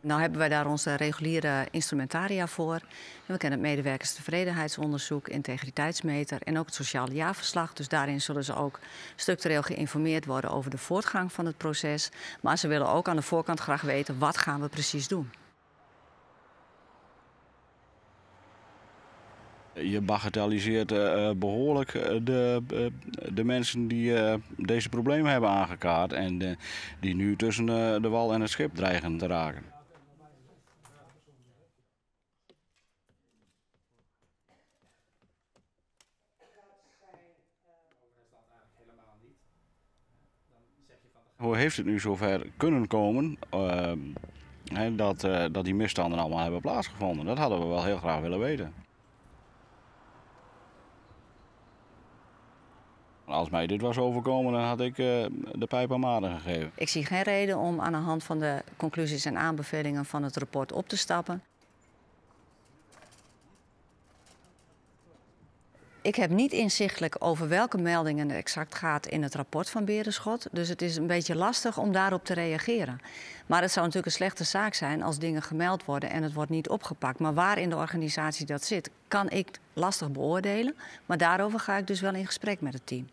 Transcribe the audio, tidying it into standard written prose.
Nou hebben wij daar onze reguliere instrumentaria voor. En we kennen het medewerkerstevredenheidsonderzoek, integriteitsmeter en ook het sociale jaarverslag. Dus daarin zullen ze ook structureel geïnformeerd worden over de voortgang van het proces. Maar ze willen ook aan de voorkant graag weten, wat gaan we precies doen? Je bagatelliseert behoorlijk de mensen die deze problemen hebben aangekaart en die nu tussen de wal en het schip dreigen te raken. Hoe heeft het nu zover kunnen komen dat die misstanden allemaal hebben plaatsgevonden? Dat hadden we wel heel graag willen weten. Als mij dit was overkomen, dan had ik de pijp aan Maarten gegeven. Ik zie geen reden om aan de hand van de conclusies en aanbevelingen van het rapport op te stappen. Ik heb niet inzichtelijk over welke meldingen het exact gaat in het rapport van Berenschot. Dus het is een beetje lastig om daarop te reageren. Maar het zou natuurlijk een slechte zaak zijn als dingen gemeld worden en het wordt niet opgepakt. Maar waar in de organisatie dat zit, kan ik lastig beoordelen. Maar daarover ga ik dus wel in gesprek met het team.